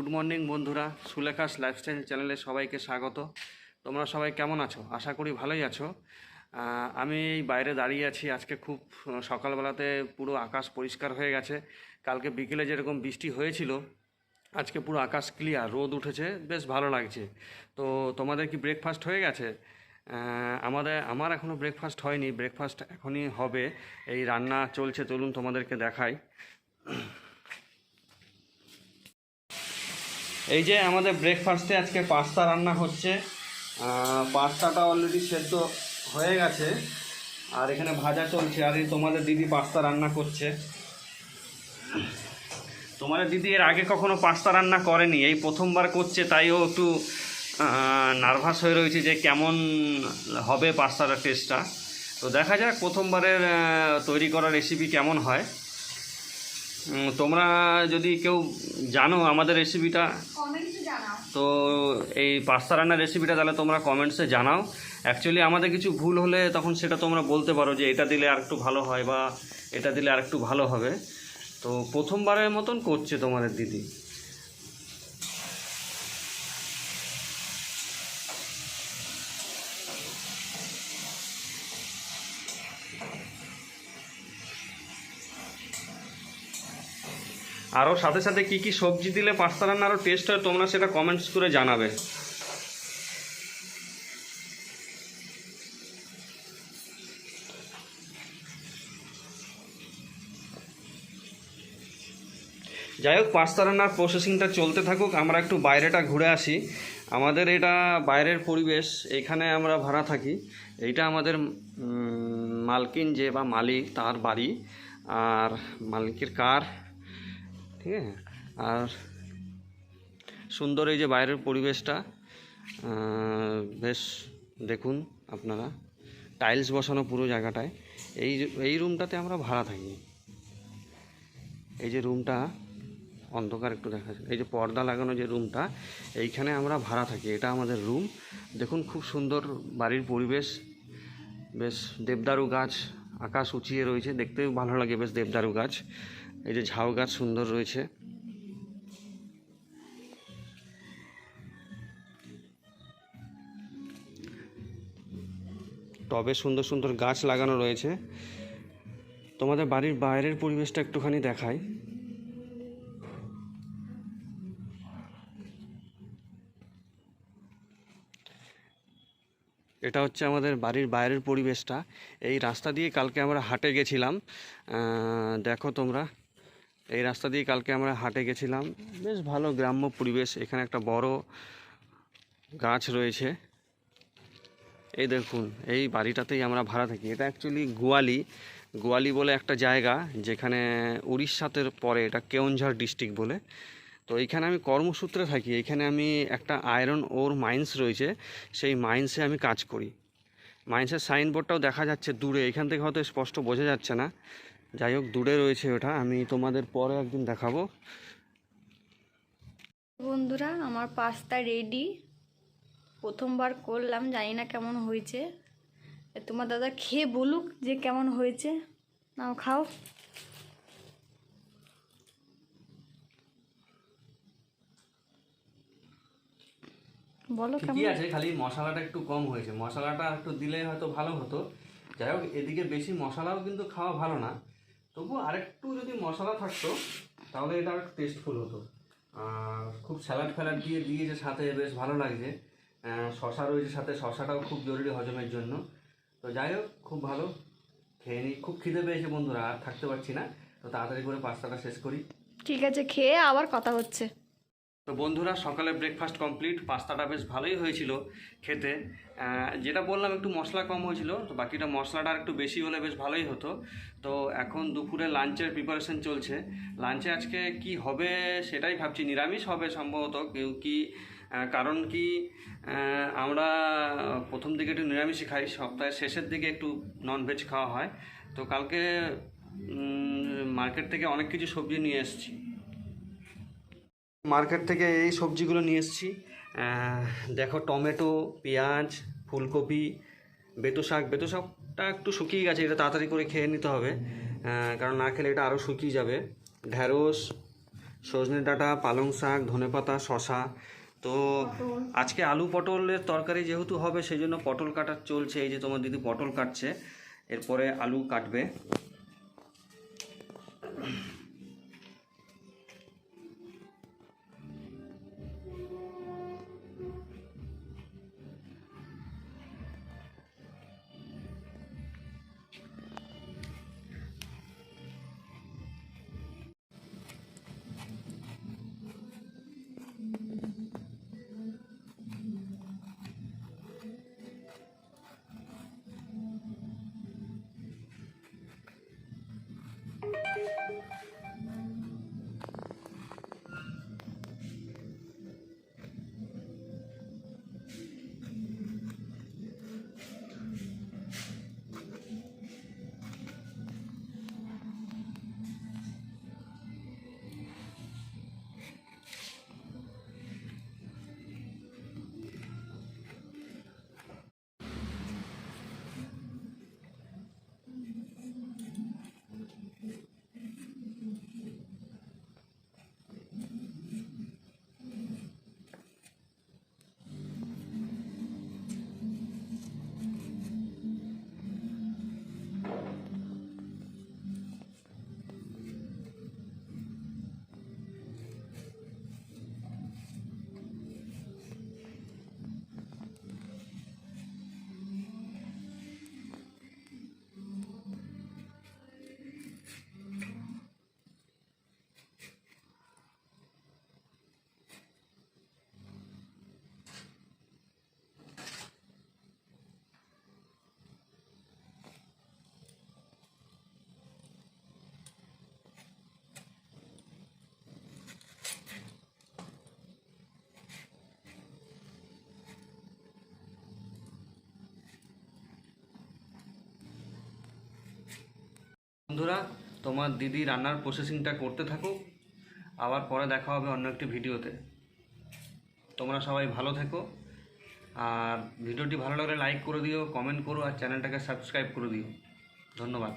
Good morning বন্ধুরা, সুলেখাস lifestyle চ্যানেলে সবাইকে স্বাগত। তোমরা সবাই কেমন আছো? আশা করি ভালোই আছো। আমি এই বাইরে দাঁড়িয়ে আছি। আজকে খুব সকালবেলাতে পুরো আকাশ পরিষ্কার হয়ে গেছে। কালকে বিকেলে যেরকম বৃষ্টি হয়েছিল, আজকে পুরো আকাশ ক্লিয়ার, রোদ উঠেছে, বেশ ভালো লাগছে। তো তোমাদের কি ব্রেকফাস্ট হয়ে গেছে? আমার এখনও ব্রেকফাস্ট হয়নি, ব্রেকফাস্ট এখনই হবে। এই রান্না চলছে, চলুন তোমাদেরকে দেখাই। এই যে আমাদের ব্রেকফাস্টে আজকে পাস্তা রান্না হচ্ছে। পাস্তাটা অলরেডি সেদ্ধ হয়ে গেছে, আর এখানে ভাজা চলছে। আর এই তোমাদের দিদি পাস্তা রান্না করছে। তোমাদের দিদি এর আগে কখনো পাস্তা রান্না করেনি, এই প্রথমবার করছে, তাই ও একটু নার্ভাস হয়ে রয়েছে যে কেমন হবে পাস্তার টেস্টটা। তো দেখা যাক প্রথমবারের তৈরি করা রেসিপি কেমন হয়। তোমরা যদি কেউ জানো আমাদের রেসিপিটা, তো এই পাস্তা রান্নার রেসিপিটা তাহলে তোমরা কমেন্টসে জানাও। অ্যাকচুয়ালি আমাদের কিছু ভুল হলে তখন সেটা তোমরা বলতে পারো যে এটা দিলে আরেকটু ভালো হয় বা এটা দিলে আরেকটু ভালো হবে। তো প্রথমবারের মতন করছে তোমাদের দিদি। আরও সাথে সাথে কী কী সবজি দিলে পাস্তা রান্না আরও টেস্ট হয়, তোমরা সেটা কমেন্টস করে জানাবে। যাই হোক, পাস্তা রান্নার প্রসেসিংটা চলতে থাকুক, আমরা একটু বাইরেটা ঘুরে আসি। আমাদের এটা বাইরের পরিবেশ, এখানে আমরা ভাড়া থাকি। এইটা আমাদের মালকিন যে বা মালিক, তার বাড়ি আর মালিকের কার, ঠিক আছে। আর সুন্দর এই যে বাইরের পরিবেশটা, বেশ দেখুন আপনারা, টাইলস বসানো পুরো জায়গাটায়। এই রুমটাতে আমরা ভাড়া থাকি। এই যে রুমটা অন্ধকার একটু দেখা যায়, এই যে পর্দা লাগানো যে রুমটা, এইখানে আমরা ভাড়া থাকি। এটা আমাদের রুম। দেখুন খুব সুন্দর বাড়ির পরিবেশ, বেশ দেবদারু গাছ আকাশ উঁচিয়ে রয়েছে, দেখতেও ভালো লাগে বেশ দেবদারু গাছ। এই যে ঝাউ গাছ সুন্দর রয়েছে। টবে সুন্দর সুন্দর গাছ লাগানো রয়েছে। তোমাদের বাড়ির বাইরের পরিবেশটা একটুখানি দেখাই। এটা হচ্ছে আমাদের বাড়ির বাইরের পরিবেশটা। এই রাস্তা দিয়ে কালকে আমরা হাটে গেছিলাম। দেখো তোমরা, এই রাস্তা দিয়ে কালকে আমরা হাটে গেছিলাম। বেশ ভালো গ্রাম্য পরিবেশ। এখানে একটা বড় গাছ রয়েছে। এই দেখুন, এই বাড়িটাতেই আমরা ভাড়া থাকি। এটা অ্যাকচুয়ালি গোয়ালি বলে একটা জায়গা, যেখানে উড়িষ্যাতে পড়ে। এটা কেওনঝড় ডিস্ট্রিক্ট বলে। তো এইখানে আমি কর্মসূত্রে থাকি। এইখানে আমি একটা আয়রন ওর মাইন্স রয়েছে, সেই মাইন্সে আমি কাজ করি। মাইন্সের সাইনবোর্ডটাও দেখা যাচ্ছে দূরে, এখান থেকে হয়তো স্পষ্ট বোঝা যাচ্ছে না। যাই হোক, দূরে রয়েছে ওটা, আমি তোমাদের পরে একদিন দেখাবো। বন্ধুরা, আমার পাস্তা রেডি। প্রথমবার করলাম, জানি না কেমন হয়েছে। তোমার দাদা খেয়ে বলুক যে কেমন হয়েছে। নাও খাও। বলো ঠিকই কেমন আছে, খালি মশলাটা একটু কম হয়েছে। মশলাটা একটু দিলে হয়তো ভালো হতো। যাই হোক, এদিকে বেশি মশলাও কিন্তু খাওয়া ভালো না। তবু আরেকটু যদি মশলা থাকতো তাহলে এটা একটু টেস্টফুল হতো। আর খুব স্যালাড ফ্যালাড দিয়ে দিয়েছে সাথে, বেশ ভালো লাগছে। শশা রয়েছে সাথে, শশাটাও খুব জরুরি হজমের জন্য। তো যাই হোক, খুব ভালো। খেয়ে নিই, খুব খিদে পেয়েছে বন্ধুরা, আর থাকতে পারছি না। তো তাড়াতাড়ি করে পাস্তাটা শেষ করি। ঠিক আছে, খেয়ে আবার কথা হচ্ছে। তো বন্ধুরা, সকালে ব্রেকফাস্ট কমপ্লিট। পাস্তাটা বেশ ভালোই হয়েছিল খেতে। যেটা বললাম একটু মশলা কম হয়েছিল, তো বাকিটা মশলাটা আর একটু বেশি হলে বেশ ভালোই হতো। তো এখন দুপুরে লাঞ্চের প্রিপারেশন চলছে। লাঞ্চে আজকে কি হবে সেটাই ভাবছি। নিরামিষ হবে সম্ভবত, কারণ কি আমরা প্রথম দিকে একটু নিরামিষই খাই, সপ্তাহের শেষের দিকে একটু ননভেজ খাওয়া হয়। তো কালকে মার্কেট থেকে অনেক কিছু সবজি নিয়ে এসেছি। মার্কেট থেকে এই সবজিগুলো নিয়ে এসেছি। দেখো, টমেটো, পেঁয়াজ, ফুলকপি, বেতো শাকটা একটু শুকিয়ে গেছে, এটা তাড়াতাড়ি করে খেয়ে নিতে হবে, কারণ না খেলে এটা আরও শুকিয়ে যাবে। ঢ্যাঁড়স, সজনে ডাঁটা, পালং শাক, ধনেপাতা, শশা। তো আজকে আলু পটলের তরকারি যেহেতু হবে সেই জন্য পটল কাটা চলছে। এই যে তোমার দিদি পটল কাটছে, এরপরে আলু কাটবে। বন্ধুরা, তোমার দিদি রান্নার প্রসেসিংটা করতে থাকো, আবার পরে দেখা হবে অন্য একটি ভিডিওতে। তোমরা সবাই ভালো থেকো, আর ভিডিওটি ভালো লাগলে লাইক করে দিও, কমেন্ট করো, আর চ্যানেলটাকে সাবস্ক্রাইব করে দিও। ধন্যবাদ।